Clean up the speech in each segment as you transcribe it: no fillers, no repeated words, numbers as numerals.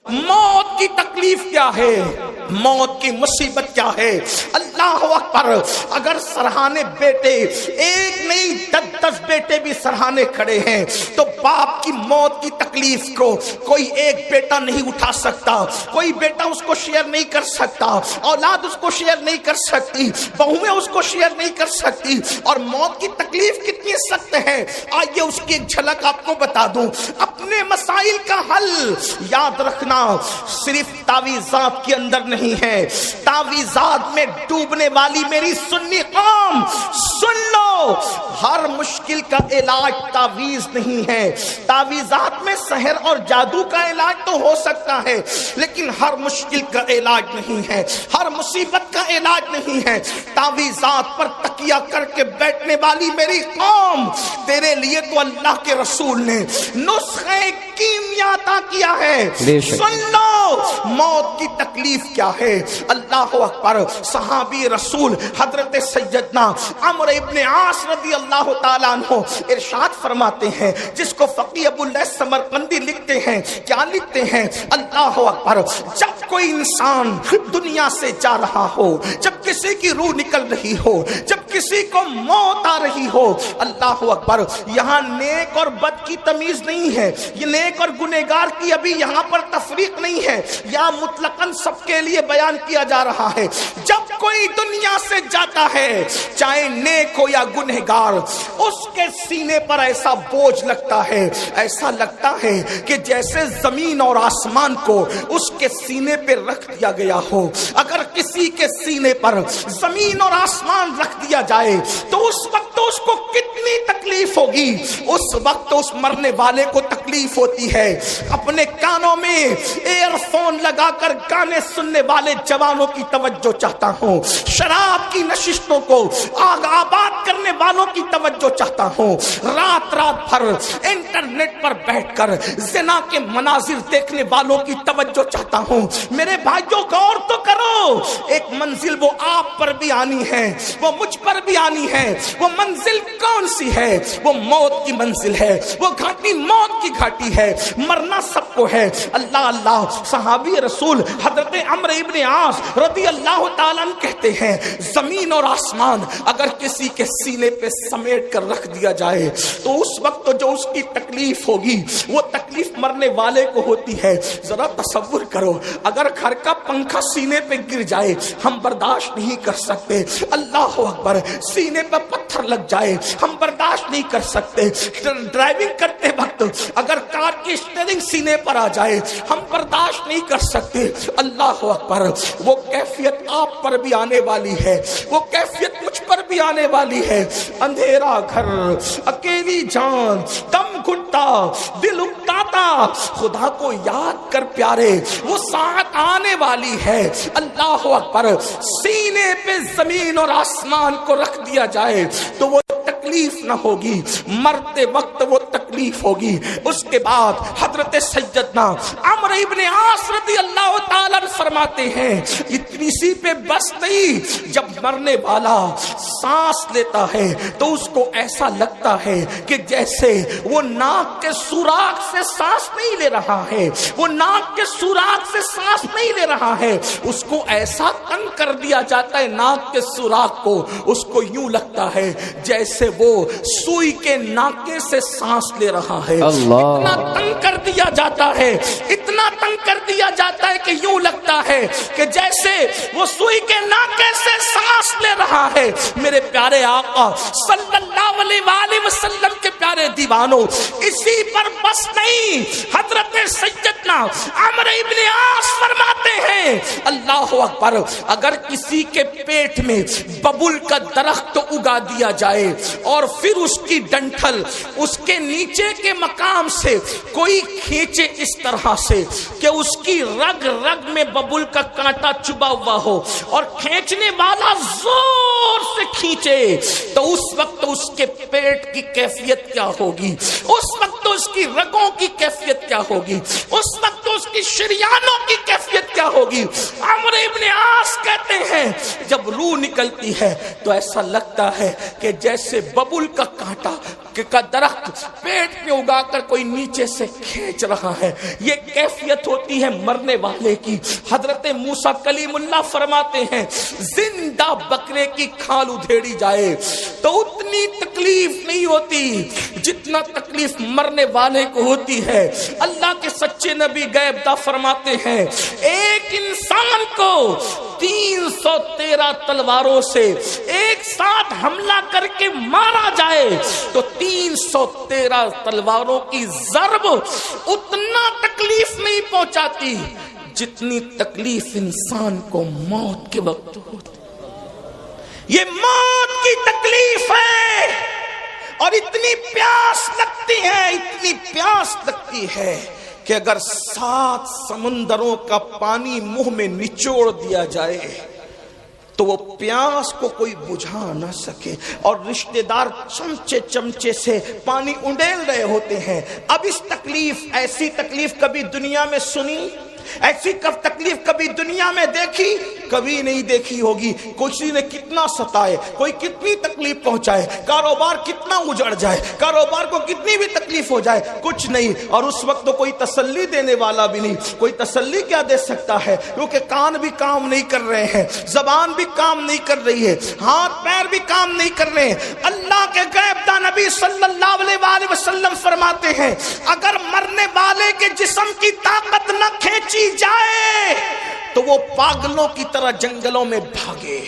موت کی تکلیف کیا ہے، موت کی مصیبت کیا ہے۔ اللہ اکبر، اگر سرہانے بیٹے ایک نہیں 10 بیٹے بھی سرہانے کھڑے ہیں تو باپ کی موت کی تکلیف کو کوئی ایک بیٹا نہیں اٹھا سکتا، کوئی بیٹا اس کو شیئر نہیں کر سکتا، اولاد اس کو شیئر نہیں کر سکتی، بہویں اس کو شیئر نہیں کر سکتی۔ اور موت کی تکلیف کتنی سخت ہے، آئیے اس کی ایک جھلک آپ کو بتا دوں۔ اپنے مسائل کا حل یاد رکھنا صرف تعویذات کے اندر نہیں ہے، تعویذات میں ڈوبنے والی میری سنی قوم سن لو، ہر مشکل کا علاج تعویذ نہیں ہے۔ تعویذات میں سحر اور جادو کا علاج تو ہو سکتا ہے، لیکن ہر مشکل کا علاج نہیں ہے، ہر مصیبت کا علاج نہیں ہے۔ تعویذات پر تکیہ کر کے بیٹھنے والی میری قوم، تیرے لیے تو اللہ کے رسول نے نسخہ کیمیا عطا کیا ہے۔ سن لو موت کی تکلیف کیا ہے۔ اللہ اکبر، صحابی رسول حضرت سیدنا عمرو ابن عاص رضی اللہ تعالیٰ عنہ ارشاد فرماتے ہیں، جس کو فقیہ ابو اللیث سمرقندی لکھتے ہیں، کیا لکھتے ہیں؟ اللہ اکبر، جب کوئی انسان دنیا سے جا رہا ہو، جب کسی کی روح نکل رہی ہو، جب کسی کو موت آ رہی ہو، اللہ اکبر، یہاں نیک اور بد کی تمیز نہیں ہے، یہ نیک اور گنہگار کی ابھی یہاں پر تفریق نہیں ہے، یا مطلقاً سب کے لیے بیان کیا جا رہا ہے۔ جب کوئی دنیا سے جاتا ہے، چاہے نیک ہو یا گنہگار، اس کے سینے پر ایسا بوجھ لگتا ہے، ایسا لگتا ہے کہ جیسے زمین اور آسمان کو اس کے سینے پہ رکھ دیا گیا ہو۔ اگر کسی کے سینے پر زمین اور آسمان رکھ دیا جائے تو اس وقت اس کو کتنی تکلیف ہوگی، اس وقت اس مرنے والے کو تکلیف ہوتی ہے۔ اپنے کانوں میں ایئر فون لگا کر گانے سننے والے جوانوں کی توجہ چاہتا ہوں، شراب کی نشستوں کو آگ آباد کرنے والوں کی توجہ چاہتا ہوں، رات رات بھر انٹرنیٹ پر بیٹھ کر زنا کے مناظر دیکھنے والوں کی توجہ چاہتا ہوں۔ میرے بھائیوں غور تو کرو، ایک منزل وہ آپ پر بھی آنی ہے، وہ مجھ پر بھی آنی ہے۔ وہ منزل کون سی ہے؟ وہ موت کی منزل ہے، وہ گھاٹی موت کی گھاٹی ہے، مرنا سب کو ہے۔ اللہ اللہ، صحابی رسول حضرت عمرو ابن عاص رضی اللہ تعالیٰ عنہ کہتے ہیں، زمین اور آسمان اگر کسی کے سینے پہ سمیٹ کر رکھ دیا جائے تو اس وقت جو اس کی تکلیف ہوگی وہ تکلیف مرنے والے کو ہوتی ہے۔ ذرا تصور کرو، اگر گھر کا پنکھا سینے پہ گر جائے ہم برداشت نہیں کر سکتے، اللہ اکبر، سینے پہ پتھر لگ جائے ہم برداشت نہیں کر سکتے، ڈرائیونگ کرتے وقت اگر کار کی اسٹیئرنگ سینے پر آ جائے ہم برداشت نہیں کر سکتے۔ اللہ اکبر، وہ کیفیت آپ پر بھی آنے والی ہے، وہ کیفیت مجھ پر بھی آنے والی ہے۔ اندھیرا گھر، اکیلی جان، دم گھٹتا، دل اکتاتا، خدا کو یاد کر پیارے، وہ ساتھ آنے والی ہے۔ اللہ اکبر، سینے پہ زمین اور آسمان کو رکھ دیا جائے تو وہ تکلیف نہ ہوگی، مرتے وقت وہ تکلیف ہوگی۔ اس کے بعد حضرت سیدنا عمرو ابن عاص رضی اللہ تعالیٰ فرماتے ہیں، اتنی سی پہ بس نہیں، جب مرنے والا سانس لیتا ہے تو اس کو ایسا لگتا ہے کہ جیسے وہ ناک کے سوراخ سے سانس نہیں لے رہا ہے، وہ ناک کے سوراخ سے سانس نہیں لے رہا ہے، اس کو ایسا تنگ کر دیا جاتا ہے ناک کے سوراخ کو، اس کو یوں لگتا ہے جیسے وہ سوئی کے ناکے سے سانس لے رہا ہے۔ اتنا تنگ کر دیا جاتا ہے، اتنا تنگ کر دیا جاتا ہے کہ یوں لگتا ہے کہ جیسے وہ سوئی کے ناکے سے سانس لے رہا ہے۔ میرے پیارے آقا صلی اللہ علیہ وآلہ وسلم کے پیارے دیوانوں، اسی پر بس نہیں، حضرت سیدنا عمرو ابن عاص فرماتے ہیں، اللہ اکبر، اگر کسی کے پیٹ میں ببول کا درخت اگا دیا جائے اور پھر اس کی ڈنٹھل اس کے نیچے کے مقام سے کوئی کھینچے اس طرح سے کہ اس کی رگ رگ میں ببول کا کانٹا چبا ہوا ہو اور کھینچنے والا زور سے کھینچے تو اس وقت اس کے پیٹ کی کیفیت کیا ہوگی، اس وقت اس کی رگوں کی کیفیت کیا ہوگی، اس وقت اس کی شریانوں کی کیفیت کیا ہوگی۔ عمرو ابن عاص کہتے ہیں جب روح نکلتی ہے تو ایسا لگتا ہے کہ جیسے ببول کا کانٹا کا درخت پیٹ پہ اگا کر کوئی نیچے سے کھینچ رہا ہے، یہ کیفیت ہوتی ہے مرنے والے کی۔ حضرت موسیٰ کلیم اللہ فرماتے ہیں زندہ بکرے کی کھال ادھیڑی جائے تو اتنی تکلیف نہیں ہوتی جتنا تکلیف مرنے والے کو ہوتی ہے۔ اللہ کے سچے نبی غیب دا فرماتے ہیں ایک انسان کو 313 تلواروں سے ایک ساتھ حملہ کر کے مارا جائے تو 313 تلواروں کی ضرب اتنا تکلیف نہیں پہنچاتی جتنی تکلیف انسان کو موت کے وقت ہوتی۔ یہ موت کی تکلیف ہے اور اتنی پیاس لگتی ہے، اتنی پیاس لگتی ہے کہ اگر 7 سمندروں کا پانی منہ میں نچوڑ دیا جائے تو وہ پیاس کو کوئی بجھا نہ سکے، اور رشتہ دار چمچے چمچے سے پانی انڈیل رہے ہوتے ہیں۔ اب اس تکلیف، ایسی تکلیف کبھی دنیا میں سنی، ایسی تکلیف کبھی دنیا میں دیکھی؟ کبھی نہیں دیکھی ہوگی۔ کسی نے کتنا ستائے، کوئی کتنی تکلیف پہنچائے، کاروبار کتنا اجڑ جائے، کاروبار کو کتنی بھی تکلیف ہو جائے، کچھ نہیں، اور اس وقت تو کوئی تسلی دینے والا بھی نہیں۔ کوئی تسلی کیا دے سکتا ہے؟ کیونکہ کان بھی کام نہیں کر رہے ہیں، زبان بھی کام نہیں کر رہی ہے، ہاتھ پیر بھی کام نہیں کر رہے ہیں۔ اللہ کے غیب داں نبی صلی اللہ علیہ وآلہ وسلم فرماتے ہیں اگر مرنے والے کے جسم کی طاقت نہ کھینچی جائے تو وہ پاگلوں کی طرح جنگلوں میں بھاگے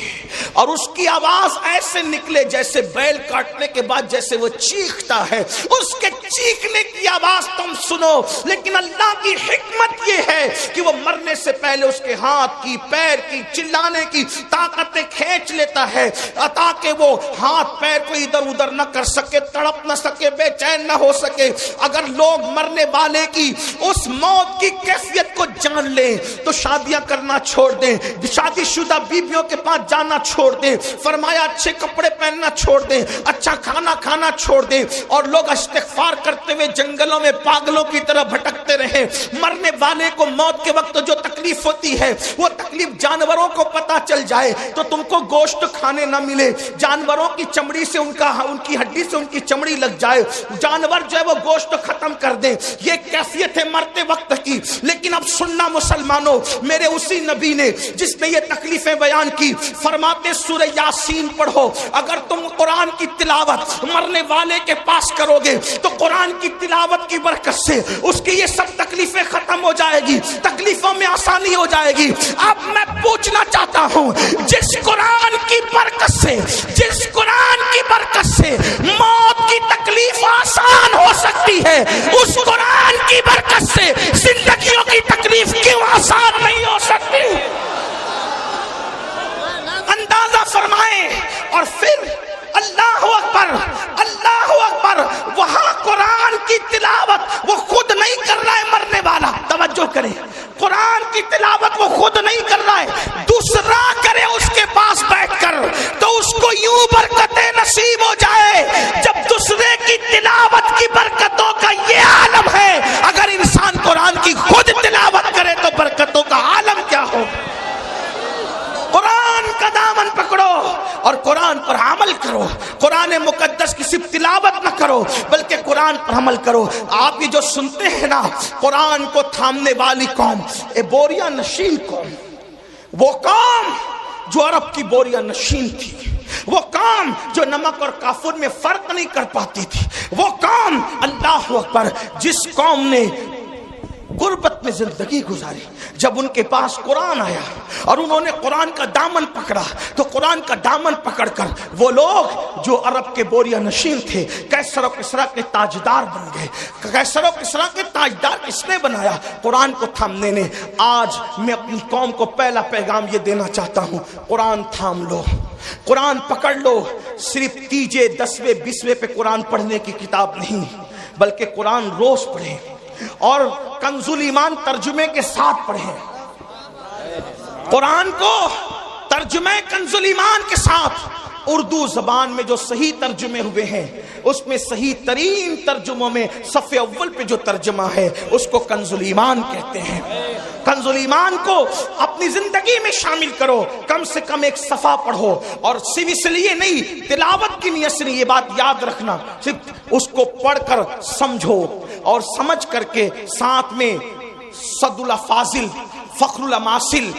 اور اس کی آواز ایسے نکلے جیسے بیل کاٹنے کے بعد جیسے وہ چیختا ہے، اس کے چیخنے کی آواز تم سنو۔ لیکن اللہ کی حکمت یہ ہے کہ وہ مرنے سے پہلے اس کے ہاتھ کی، پیر کی، چلانے کی طاقتیں کھینچ لیتا ہے تاکہ وہ ہاتھ پیر کو ادھر ادھر نہ کر سکے، تڑپ نہ سکے، بے چین نہ ہو سکے۔ اگر لوگ مرنے والے کی اس موت کی کیفیت کو جان لیں تو شادیاں کرنا چھوڑ دیں، شادی شدہ بیویوں کے پاس جانا چھوڑ دیں، فرمایا اچھے کپڑے پہننا چھوڑ دیں، اچھا کھانا کھانا چھوڑ دیں، اور لوگ استغفار کرتے ہوئے جنگلوں میں پاگلوں کی طرح بھٹکتے رہیں۔ مرنے والے کو موت کے وقت جو تکلیف ہوتی ہے وہ تکلیف جانوروں کو پتا چل جائے تو تم کو گوشت کھانے نہ ملے، جانوروں کی چمڑی سے ان کی ہڈی سے ان کی چمڑی لگ جائے، جانور جو ہے وہ گوشت ختم کر دے، یہ کیفیت ہے مرتے وقت کی۔ لیکن اب سننا مسلمانوں، میرے اسی نبی نے جس نے یہ تکلیفیں بیان کی فرماتے سورہ یاسین پڑھو، اگر تم قرآن کی تلاوت مرنے والے کے پاس کرو گے تو قرآن کی تلاوت کی برکت سے اس کی یہ سب تکلیفیں ختم ہو جائے گی، تکلیفوں میں آسانی ہو جائے گی۔ اب میں پوچھنا چاہتا ہوں جس قرآن کی برکت سے، جس قرآن کی برکت سے موت کی تکلیف آسان ہو سکتی ہے، اس قرآن کی برکت سے زندگیوں کی تکلیف کیوں آسان نہیں ہو سکتی؟ اندازہ فرمائیں۔ اور پھر اللہ اکبر، اللہ اکبر، وہاں قرآن کی تلاوت وہ خود نہیں کر رہا ہے مرنے والا، توجہ کریں، قرآن کی تلاوت وہ خود نہیں کر رہا ہے، دوسرا کرے اس کے پاس بیٹھ کر تو اس کو یوں برکتیں نصیب ہو جائے۔ جب دوسرے کی تلاوت کی برکتوں کا یہ عالم ہے، اگر انسان قرآن کی خود تلاوت کرے تو برکتوں کا عالم کیا ہو؟ قرآن کا دامن پکڑو اور قرآن پر عمل کرو۔ قرآن مقدس کی صرف تلاوت نہ کرو بلکہ قرآن پر عمل کرو۔ آپ یہ جو سنتے ہیں نا، قرآن کو تھامنے والی قوم، بوریا نشین قوم، وہ قوم جو عرب کی بوریا نشین تھی، وہ قوم جو نمک اور کافور میں فرق نہیں کر پاتی تھی، وہ قوم، اللہ اکبر، جس قوم نے غربت میں زندگی گزاری، جب ان کے پاس قرآن آیا اور انہوں نے قرآن کا دامن پکڑا تو قرآن کا دامن پکڑ کر وہ لوگ جو عرب کے بوریا نشین تھے کیسر و کسریٰ کے تاجدار بن گئے۔ کیسر و کسریٰ کے تاجدار کس نے بنایا؟ قرآن کو تھامنے نے۔ آج میں اپنی قوم کو پہلا پیغام یہ دینا چاہتا ہوں، قرآن تھام لو، قرآن پکڑ لو۔ صرف تیجے 10ویں 20ویں پہ قرآن پڑھنے کی کتاب نہیں بلکہ قرآن روز پڑھیں اور کنز الایمان ترجمے کے ساتھ پڑھیں۔ قرآن کو ترجمے کنز الایمان کے ساتھ اردو زبان میں جو صحیح ترجمے ہوئے ہیں اس میں صحیح ترین ترجموں میں صفحے اول پہ جو ترجمہ ہے اس کو کنز الایمان کہتے ہیں. کنز الایمان کو اپنی زندگی میں شامل کرو، کم سے کم ایک صفحہ پڑھو، اور صرف اس لیے نہیں، تلاوت کی نیت سے نہیں، یہ بات یاد رکھنا، صرف اس کو پڑھ کر سمجھو اور سمجھ کر کے ساتھ میں صد اللہ فاضل فخر الاماثل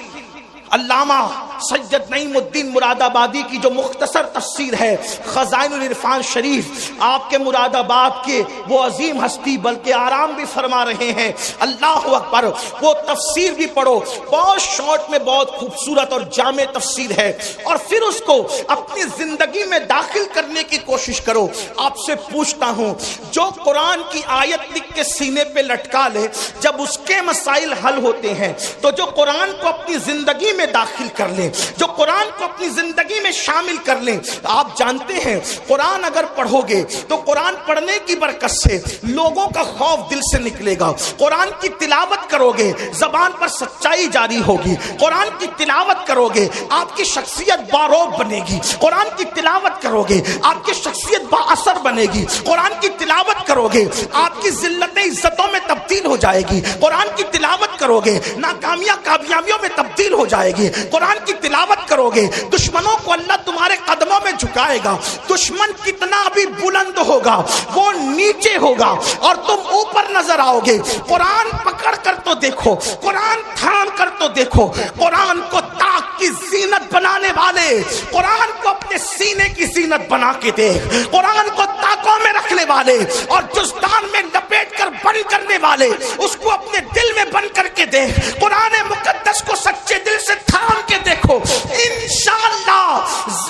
علامہ سید نعیم الدین مراد آبادی کی جو مختصر تفسیر ہے خزائن العرفان شریف، آپ کے مراد آباد کے وہ عظیم ہستی بلکہ آرام بھی فرما رہے ہیں، اللہ اکبر، وہ تفسیر بھی پڑھو، بہت شارٹ میں بہت خوبصورت اور جامع تفسیر ہے، اور پھر اس کو اپنی زندگی میں داخل کرنے کی کوشش کرو. آپ سے پوچھتا ہوں، جو قرآن کی آیت لکھ کے سینے پہ لٹکا لے، جب اس کے مسائل حل ہوتے ہیں تو جو قرآن کو اپنی زندگی میں داخل کر لیں، جو قرآن کو اپنی زندگی میں شامل کر لیں، آپ جانتے ہیں قرآن اگر پڑھو گے تو قرآن پڑھنے کی برکت سے لوگوں کا خوف دل سے نکلے گا. قرآن کی تلاوت کرو گے، زبان پر سچائی جاری ہوگی. قرآن کی تلاوت کرو گے، آپ کی شخصیت باروب بنے گی. قرآن کی تلاوت کرو گے، آپ کی شخصیت با اثر بنے گی. قرآن کی تلاوت کرو گے، آپ کی ذلتیں عزتوں میں تبدیل ہو جائے گی. قرآن کی تلاوت کرو گے، ناکامیاں کامیابیوں میں تبدیل ہو جائے گی. قرآن کی تلاوت کرو گے، دشمنوں کو اللہ تمہارے قدموں میں جھکائے گا. دشمن کتنا بھی بلند ہوگا وہ نیچے ہوگا اور تم اوپر نظر آؤ گے. قرآن پکڑ کر تو دیکھو، قرآن تھام کر تو دیکھو. قرآن کو طاق کی زینت بنانے والے، قرآن کو اپنے سینے کی زینت بنا کے دیکھ. قرآن کو طاقوں میں رکھنے والے اور جزدان میں لپیٹ کر بند کرنے والے، اس کو اپنے دل میں بند کر کے دیکھ. قرآن مقدس کو سچے دل سے تھام کے دیکھو، انشاءاللہ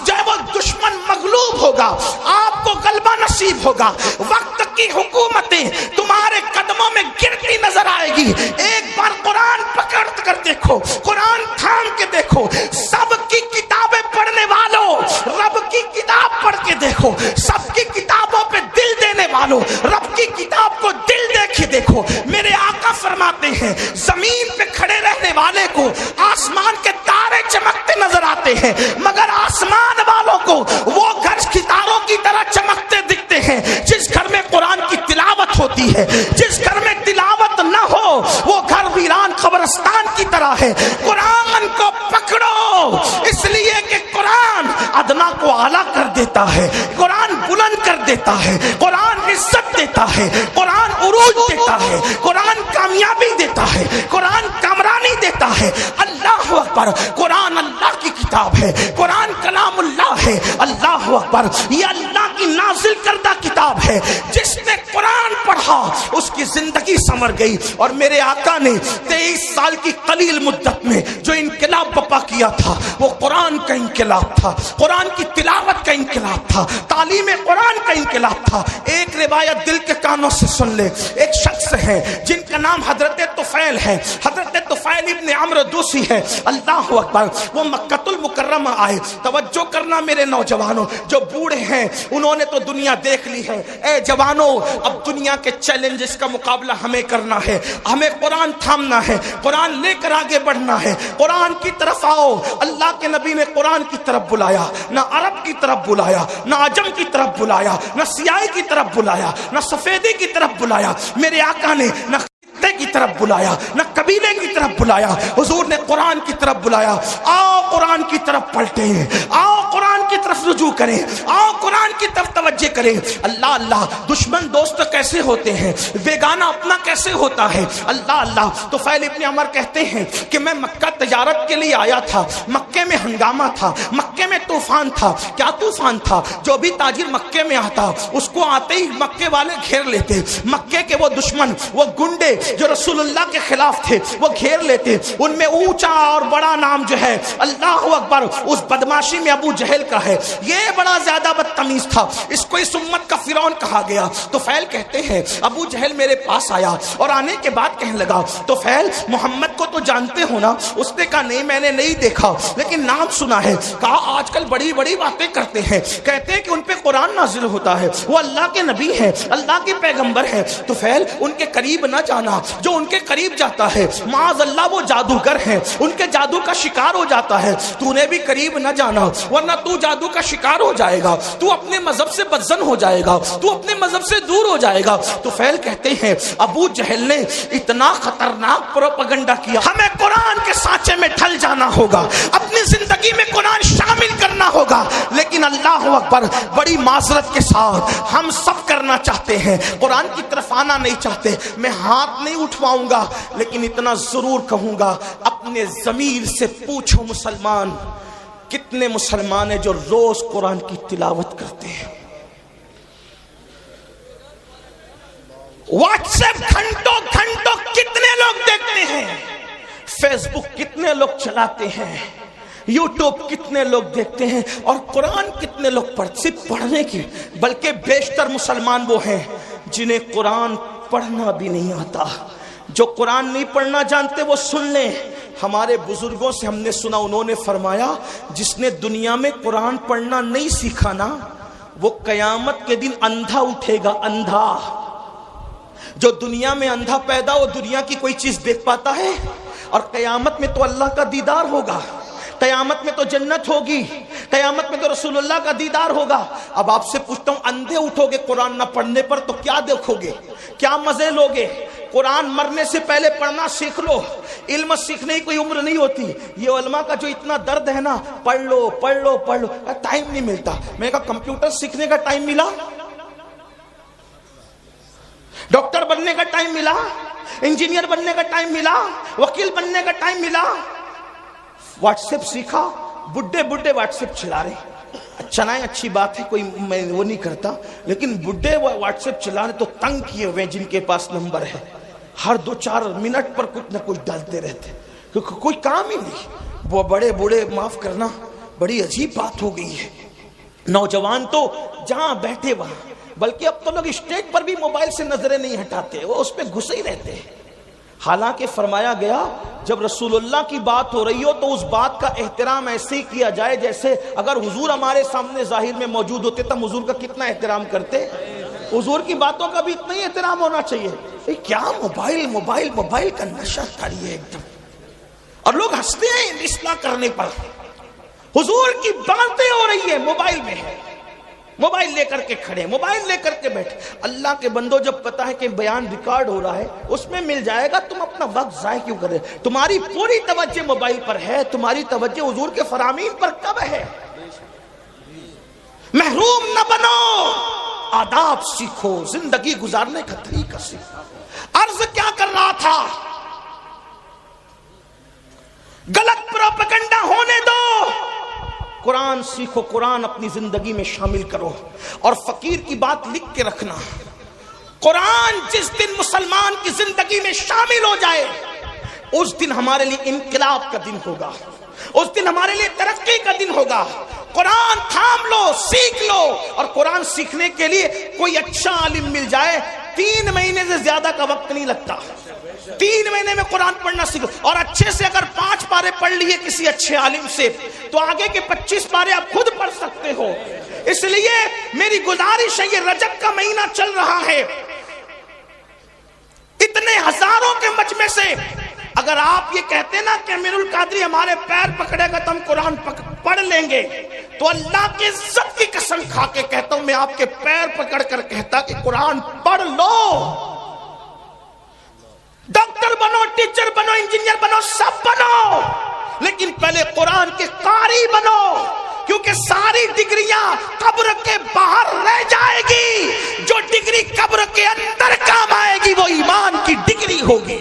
جب وہ دشمن مغلوب ہوگا آپ کو غلبہ نصیب ہوگا. وقت کی حکومتیں تمہارے قدموں میں گرتی نظر آئے گی. ایک بار قرآن پکڑ کر دیکھو، قرآن تھام کے دیکھو. سب کی کتابیں پڑھنے والوں رب کی کتاب پڑھ کے دیکھو. سب کی کتابوں پہ دل دینے والوں رب کی کتاب کو دل دے کے دیکھو. میرے آقا فرماتے ہیں زمین پہ کھڑے رہنے والے کو آسمان کے تارے چمکتے نظر آتے ہیں، مگر آسمان والوں کو وہ گھر ستاروں کی طرح چمکتے دکھتے ہیں جس گھر میں قرآن کی تلاوت ہوتی ہے. جس گھر میں تلاوت نہ ہو وہ گھر ویران قبرستان کی طرح ہے. قرآن کو پکڑو، اس لیے کہ قرآن ادنا کو اعلیٰ کر دیتا ہے، قرآن بلند کر دیتا ہے، قرآن عزت دیتا ہے، قرآن عروج دیتا ہے، قرآن کامیابی دیتا ہے، قرآن کامرانی دیتا ہے. اللہ اکبر، قرآن اللہ کی کتاب ہے، قرآن کلام اللہ ہے. اللہ اکبر، یہ اللہ کی نازل کردہ کتاب ہے. جس نے قرآن پڑھا اس کی زندگی سنور گئی. اور میرے آقا نے 23 سال کی قلیل مدت میں جو انقلاب برپا کیا تھا وہ قرآن کا انقلاب تھا، قرآن کی تلاوت کا انقلاب تھا، تعلیم قرآن کا انقلاب تھا. ایک روایت دل کے کانوں سے سن لے. ایک شخص ہے جن کا نام حضرت طفیل ہے، حضرت طفیل ابن عمرو دوسی ہے. اللہ اکبر، وہ مکۃ المکرمہ آئے. توجہ کرنا میرے نوجوانوں، جو بوڑھے ہیں انہوں نے تو دنیا دیکھ لی ہے. اے جوانوں، اب دنیا کے چیلنجز کا مقابلہ ہمیں کرنا ہے. ہمیں قرآن تھامنا ہے، قرآن لے کر آگے بڑھنا ہے. قرآن کی طرف آؤ. اللہ کے نبی نے قرآن کی طرف بلایا، نہ عرب کی طرف بلایا، نہ عجم کی طرف بلایا، نہ سیاہی کی طرف بلایا، نہ سفیدی کی طرف بلایا. میرے آقا نے نہ کی طرف بلایا، نہ قبیلے کی طرف بلایا. حضور نے قرآن کی طرف بلایا. آؤ قرآن کی طرف پلٹیں، آؤ قرآن کی طرف رجوع کریں، آؤ قرآن کی طرف توجہ کریں. اللہ اللہ، دشمن دوست کیسے ہوتے ہیں، بیگانہ اپنا کیسے ہوتا ہے. اللہ اللہ. تو طفیل ابن عمر کہتے ہیں کہ میں مکہ تجارت کے لیے آیا تھا. مکے میں ہنگامہ تھا، مکے میں طوفان تھا. کیا طوفان تھا؟ جو بھی تاجر مکے میں آتا اس کو آتے ہی مکے والے گھیر لیتے. مکے کے وہ دشمن، وہ گنڈے جو رسول اللہ کے خلاف تھے وہ گھیر لیتے. ان میں اونچا اور بڑا نام جو ہے اللہ اکبر اس بدماشی میں ابو جہل کا ہے. یہ بڑا زیادہ بدتمیز تھا، اس کو اس امت کا فرعون کہا گیا. تو طفیل کہتے ہیں ابو جہل میرے پاس آیا اور آنے کے بعد کہنے لگا تو طفیل محمد کو تو جانتے ہو نا؟ اس نے کہا نہیں میں نے نہیں دیکھا لیکن نام سنا ہے. کہا آج کل بڑی بڑی باتیں کرتے ہیں، کہتے ہیں کہ ان پہ قرآن نازل ہوتا ہے، وہ اللہ کے نبی ہیں، اللہ کے پیغمبر ہیں. تو طفیل ان کے قریب نہ جانا، جو ان کے قریب جاتا ہے معاذ اللہ وہ جادوگر ہیں، ان کے جادو کا شکار ہو جاتا ہے. تو نے بھی قریب نہ جانا ورنہ تو جادو جادو کا شکار ہو جائے گا، تو اپنے مذہب سے بدزن ہو جائے گا، تو اپنے مذہب سے دور ہو جائے گا۔ تو فیل کہتے ہیں ابو جہل نے اتنا خطرناک پروپیگنڈا کیا، ہمیں قرآن کے سانچے میں ڈھل جانا ہوگا، اپنی زندگی میں قرآن شامل کرنا ہوگا۔ لیکن اللہ اکبر، بڑی معذرت کے ساتھ ہم سب کرنا چاہتے ہیں، قرآن کی طرف آنا نہیں چاہتے۔ میں ہاتھ نہیں اٹھواؤں گا، لیکن اتنا ضرور کہوں گا، اپنے ضمیر سے پوچھو مسلمان، کتنے مسلمان ہیں جو روز قرآن کی تلاوت کرتے ہیں؟ واٹس ایپ گھنٹوں گھنٹوں کتنے لوگ دیکھتے ہیں؟ فیس بک کتنے لوگ چلاتے ہیں؟ یوٹیوب کتنے لوگ دیکھتے ہیں؟ اور قرآن کتنے لوگ صرف پڑھنے کی، بلکہ بیشتر مسلمان وہ ہیں جنہیں قرآن پڑھنا بھی نہیں آتا۔ جو قرآن نہیں پڑھنا جانتے وہ سن لیں، ہمارے بزرگوں سے ہم نے سنا، انہوں نے فرمایا جس نے دنیا میں قرآن پڑھنا نہیں سیکھا نا، وہ قیامت کے دن اندھا اٹھے گا، اندھا۔ جو دنیا میں اندھا پیدا ہو، دنیا کی کوئی چیز دیکھ پاتا ہے؟ اور قیامت میں تو اللہ کا دیدار ہوگا، قیامت میں تو جنت ہوگی، قیامت میں تو رسول اللہ کا دیدار ہوگا۔ اب آپ سے پوچھتا ہوں، اندھے اٹھو گے قرآن نہ پڑھنے پر تو کیا دیکھو گے، کیا مزے لوگے؟ قرآن مرنے سے پہلے پڑھنا سیکھ لو، علم سیکھنے کی کوئی عمر نہیں ہوتی۔ یہ علماء کا جو اتنا درد ہے نا، پڑھ لو پڑھ لو پڑھ لو، ٹائم نہیں ملتا۔ میں نے کہا کمپیوٹر سیکھنے کا ٹائم ملا، ڈاکٹر بننے کا ٹائم ملا، انجینئر بننے کا ٹائم ملا، وکیل بننے کا ٹائم ملا۔ واٹس ایپ سیکھا، بڈھے بڈھے واٹس ایپ چلا رہے، چلائیں اچھی بات ہے، کوئی میں وہ نہیں کرتا، لیکن بڈھے واٹس ایپ چلا رہے تو تنگ کیے ہوئے جن کے پاس نمبر ہے، ہر 2-4 منٹ پر کچھ نہ کچھ ڈالتے رہتے، کیونکہ کوئی کام ہی نہیں۔ وہ بڑے بوڑھے، معاف کرنا، بڑی عجیب بات ہو گئی ہے۔ نوجوان تو جہاں بیٹھے وہاں، بلکہ اب تو لوگ اسٹیج پر بھی موبائل سے نظریں نہیں ہٹاتے، وہ اس پہ گھسے ہی رہتے ہیں۔ حالانکہ فرمایا گیا جب رسول اللہ کی بات ہو رہی ہو تو اس بات کا احترام ایسے ہی کیا جائے جیسے اگر حضور ہمارے سامنے ظاہر میں موجود ہوتے تو حضور کا کتنا احترام کرتے۔ حضور کی باتوں کا بھی اتنا ہی احترام ہونا چاہیے۔ کیا موبائل موبائل موبائل کا نشہ کاری ہے ایک دم، اور لوگ ہنستے ہیں اصلاح کرنے پر۔ حضور کی باتیں ہو رہی ہے، موبائل میں ہے، موبائل لے کر کے کھڑے، موبائل لے کر کے بیٹھے۔ اللہ کے بندو، جب پتا ہے کہ بیان ریکارڈ ہو رہا ہے، اس میں مل جائے گا، تم اپنا وقت ضائع کیوں کر رہے؟ تمہاری پوری توجہ موبائل پر ہے، تمہاری توجہ حضور کے فرامین پر کب ہے؟ محروم نہ بنو، آداب سیکھو، زندگی گزارنے کا طریقہ سیکھو۔ عرض کیا کر رہا تھا؟ غلط پروپیگنڈا ہونے دو، قرآن سیکھو، قرآن اپنی زندگی میں شامل کرو۔ اور فقیر کی بات لکھ کے رکھنا، قرآن جس دن مسلمان کی زندگی میں شامل ہو جائے، اس دن ہمارے لیے انقلاب کا دن ہوگا، اس دن ہمارے لیے ترقی کا دن ہوگا۔ قرآن تھام لو، سیکھ لو، اور قرآن سیکھنے کے لیے کوئی اچھا عالم مل جائے، 3 مہینے سے زیادہ کا وقت نہیں لگتا۔ 3 مہینے میں قرآن پڑھنا سیکھو، اور اچھے سے اگر 5 پارے پڑھ لیے کسی اچھے عالم سے تو آگے کے 25 پارے آپ خود پڑھ سکتے ہو۔ اس لیے میری گزارش ہے، یہ رجب کا مہینہ چل رہا ہے، اتنے ہزاروں کے مجمع سے اگر آپ یہ کہتے نا کہ امیر القادری ہمارے پیر پکڑے گا تو ہم قرآن پڑھ لیں گے، تو اللہ کی عزت کی قسم کھا کے کہتا ہوں، میں آپ کے پیر پکڑ کر کہتا کہ قرآن پڑھ لو۔ ڈاکٹر بنو، ٹیچر بنو، انجینئر بنو، سب بنو، لیکن پہلے قرآن کے قاری بنو، کیونکہ ساری ڈگریاں قبر کے باہر رہ جائے گی، جو ڈگری قبر کے اندر کام آئے گی وہ ایمان کی ڈگری ہوگی،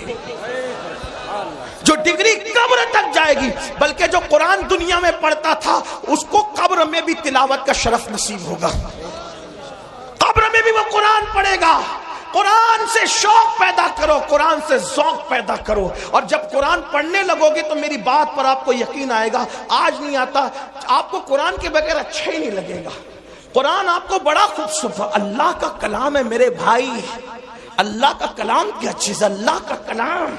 جو ڈگری قبر تک جائے گی۔ بلکہ جو قرآن دنیا میں پڑھتا تھا اس کو قبر میں بھی تلاوت کا شرف نصیب ہوگا، قبر میں بھی وہ قرآن پڑھے گا۔ قرآن سے شوق پیدا کرو، قرآن سے ذوق پیدا کرو، اور جب قرآن پڑھنے لگو گے تو میری بات پر آپ کو یقین آئے گا۔ آج نہیں آتا، آپ کو قرآن کے بغیر اچھا ہی نہیں لگے گا۔ قرآن آپ کو بڑا خوبصورت، اللہ کا کلام ہے میرے بھائی، اللہ کا کلام کیا چیز، اللہ کا کلام،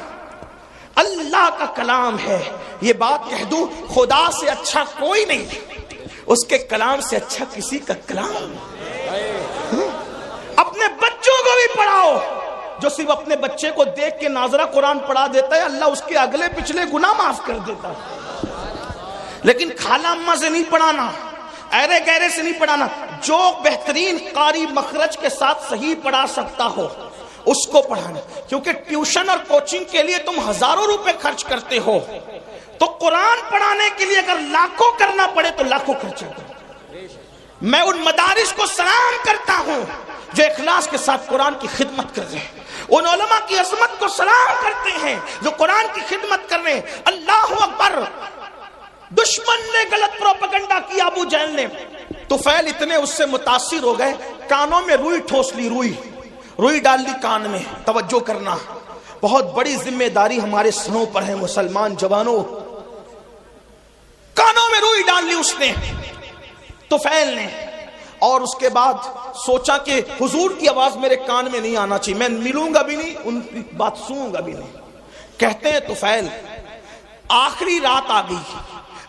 اللہ کا کلام ہے۔ یہ بات کہہ دوں، خدا سے اچھا کوئی نہیں، اس کے کلام سے اچھا کسی کا کلام۔ اپنے بچوں کو بھی پڑھاؤ، جو صرف اپنے بچے کو دیکھ کے ناظرہ قرآن پڑھا دیتا ہے، اللہ اس کے اگلے پچھلے گناہ معاف کر دیتا ہے۔ لیکن خالہ اماں سے نہیں پڑھانا، ایرے گہرے سے نہیں پڑھانا، جو بہترین قاری مخرج کے ساتھ صحیح پڑھا سکتا ہو اس کو پڑھانا، کیونکہ ٹیوشن اور کوچنگ کے لیے تم ہزاروں روپے خرچ کرتے ہو، تو قرآن پڑھانے کے لیے اگر لاکھوں کرنا پڑے تو لاکھوں خرچ کرو۔ میں ان مدارس کو سلام کرتا ہوں جو اخلاص کے ساتھ قرآن کی خدمت کر رہے ہیں، ان علماء کی عظمت کو سلام کرتے ہیں جو قرآن کی خدمت کر رہے ہیں۔ اللہ اکبر! دشمن نے غلط پروپیگنڈا کیا، ابو جہل نے، طفیل اتنے اس سے متاثر ہو گئے، کانوں میں روئی ٹھوس لی، روئی ڈال لی کان میں۔ توجہ کرنا، بہت بڑی ذمہ داری ہمارے سروں پر ہے مسلمان جوانوں۔ کانوں میں روئی ڈال لی اس نے، طفیل نے، اور اس کے بعد سوچا کہ حضور کی آواز میرے کان میں نہیں آنا چاہیے، میں ملوں گا بھی نہیں، ان کی بات سنوں گا بھی نہیں۔ کہتے ہیں طفیل آخری رات آ گئی،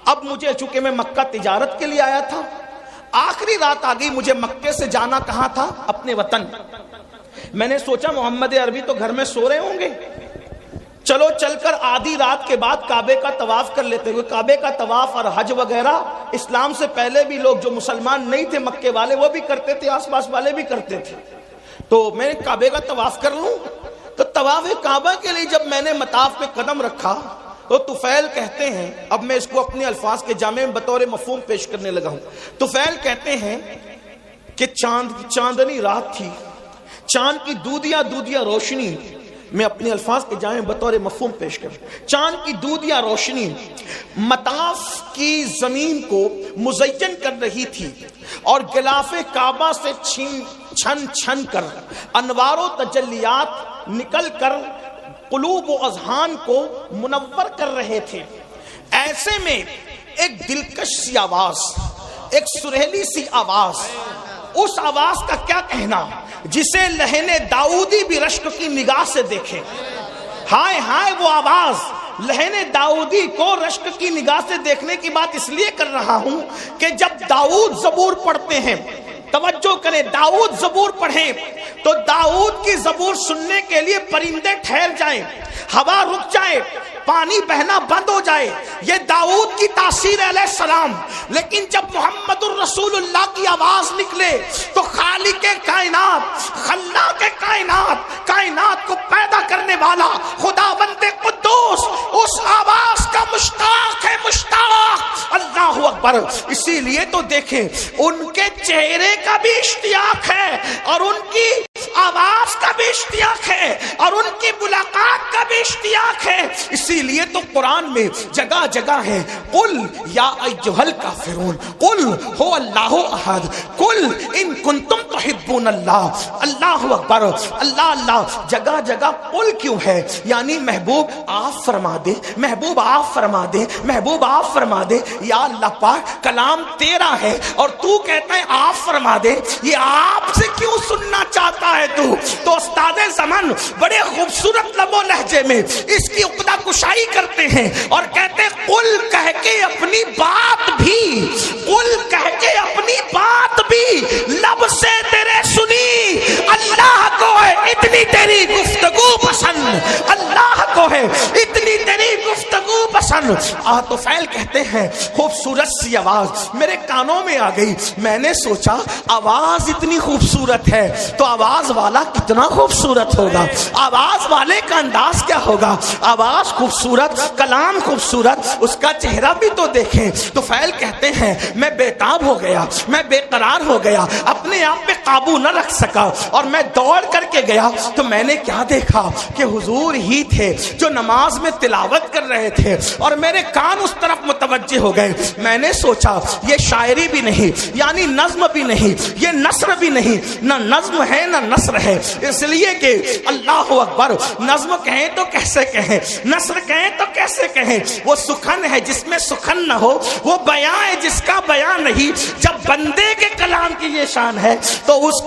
اب مجھے، چونکہ میں مکہ تجارت کے لیے آیا تھا، آخری رات آ گئی، مجھے مکے سے جانا کہاں تھا؟ اپنے وطن۔ میں نے سوچا محمد عربی تو گھر میں سو رہے ہوں گے، چلو چل کر آدھی رات کے بعد کعبے کا طواف کر لیتے ہوئے۔ کعبے کا طواف اور حج وغیرہ اسلام سے پہلے بھی لوگ جو مسلمان نہیں تھے مکے والے وہ بھی کرتے تھے، آس پاس والے بھی کرتے تھے، تو میں کعبے کا طواف کر لوں۔ تو طواف کعبہ کے لیے جب میں نے مطاف پہ قدم رکھا تو طفیل کہتے ہیں، اب میں اس کو اپنے الفاظ کے جامع میں بطور مفہوم پیش کرنے لگا ہوں۔ طفیل کہتے ہیں کہ چاندنی رات تھی، چاند کی دودیا روشنی، میں اپنے الفاظ کے جامع بطور مفہوم پیش کروں، چاند کی دودیا روشنی مطاف کی زمین کو مزین کر رہی تھی، اور غلاف کعبہ سے چھن چھن کر انوار و تجلیات نکل کر قلوب و اذہان کو منور کر رہے تھے۔ ایسے میں ایک دلکش سی آواز، ایک سریلی سی آواز، اس آواز کا کیا کہنا جسے لہن داؤدی بھی رشک کی نگاہ سے دیکھے۔ ہائے ہائے وہ آواز، لہن داؤدی کو رشک کی نگاہ سے دیکھنے کی بات اس لیے کر رہا ہوں کہ جب داؤد زبور پڑھتے ہیں، توجہ کریں، داؤد زبور پڑھیں تو داؤد کی زبور سننے کے لیے پرندے ٹھہر جائیں، ہوا رک جائے، پانی بہنا بند ہو جائے، یہ داؤد کی تاثیر علیہ السلام۔ لیکن جب محمد الرسول اللہ کی آواز نکلے تو خالق کائنات، خلاق کائنات، کائنات کو پیدا کرنے والا خداوند قدوس اس آواز کا مشتاق ہے، مشتاق۔ اللہ اکبر! اسی لیے تو دیکھیں ان کے چہرے کا بھی اشتیاق ہے اور ان کی آواز کا بھی اشتیاق ہے اور ان کی ملاقات کا بھی اشتیاق ہے۔ اسی لیے تو قرآن میں جگہ جگہ ہے، قل یا ایھا الکافرون قل هو اللہ احد قل ان کنتم تحبون اللہ۔ اللہ اکبر! اللہ اللہ! جگہ جگہ قل کیوں ہے؟ یعنی محبوب آپ فرما دے، محبوب آپ فرما دے، محبوب آپ فرما دے۔ یا اللہ پاک کلام تیرا ہے اور تو کہتا ہے آپ فرما دے، یہ آپ سے کیوں سننا چاہتا ہے تو استاد زمان بڑے خوبصورت لب و لہجے میں اس کی عقدہ کشائی کرتے ہیں اور کہتے ہیں قل کہہ کے اپنی بات بھی، قل کہہ کے اپنی بات بھی لب سے تیرے سنی۔ اللہ کو ہے اتنی تیری گفتگو پسند، اللہ کو ہے اتنی تیری گفتگو پسند۔ طفیل کہتے ہیں خوبصورت سی آواز میرے کانوں میں آ گئی، میں نے سوچا آواز اتنی خوبصورت ہے تو آواز والا کتنا خوبصورت ہوگا، آواز والے کا انداز کیا ہوگا۔ آواز خوبصورت، کلام خوبصورت، اس کا چہرہ بھی تو دیکھیں۔ طفیل کہتے ہیں میں بےتاب ہو گیا، میں بے قرار ہو گیا، اپنے آپ پہ قابو نہ رکھ سکا اور میں دوڑ کر کے گیا تو میں نے کیا دیکھا کہ حضور ہی تھے جو نماز میں تلاوت کر رہے تھے اور میرے کان اس طرف متوجہ ہو گئے۔ میں نے سوچا یہ شاعری بھی نہیں، یعنی نظم بھی نہیں، یہ نثر بھی نہیں، نہ نظم ہے نہ نثر ہے، اس لیے کہ اللہ اکبر نظم کہیں تو کیسے کہیں، نثر کہیں تو کیسے کہیں۔ وہ سخن ہے جس میں سخن نہ ہو، وہ بیان ہے جس کا بیان نہیں۔ جب بندے کے کلام کی یہ شان ہے تو اس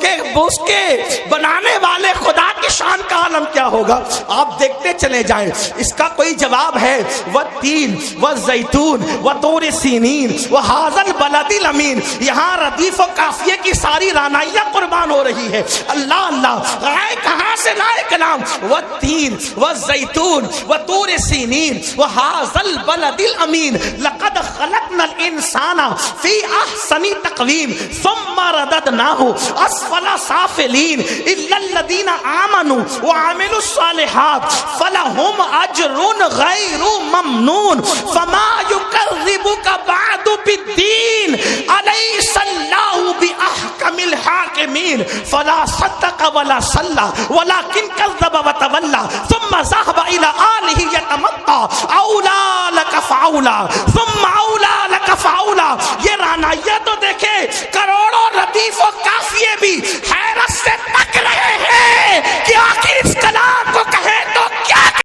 کے بنانے والے خدا کی شان کا عالم کیا ہوگا۔ آپ دیکھتے چلے جائیں، اس کا کوئی جواب ہے۔ والتین والزیتون وطور سینین وہذا البلد الامین. یہاں ردیف و قافیے کی ساری رانائیاں قربان ہو رہی ہے. اللہ اللہ آئے کہاں سے لائے کلام. والتین والزیتون وطور سینین وہذا البلد الامین لقد خلقنا الانسان فی احسن تقویم ثم رددناہ اسفل سافلین الا الذین آمنوا وعملوا الصالحات فلہم اجر غیر ممنون فما یکذبک بعد بالدین الیس اللہ باحکم الحاکمین. فلا صدق ولا صلی ولكن كذب وتولى ثم ذهب الى آلہ یتمطى اولا لك فاولا ثم اولا لك فاولا. یہ رانائیاں تو دیکھے کروڑوں ردیف و قافیے بھی حیرت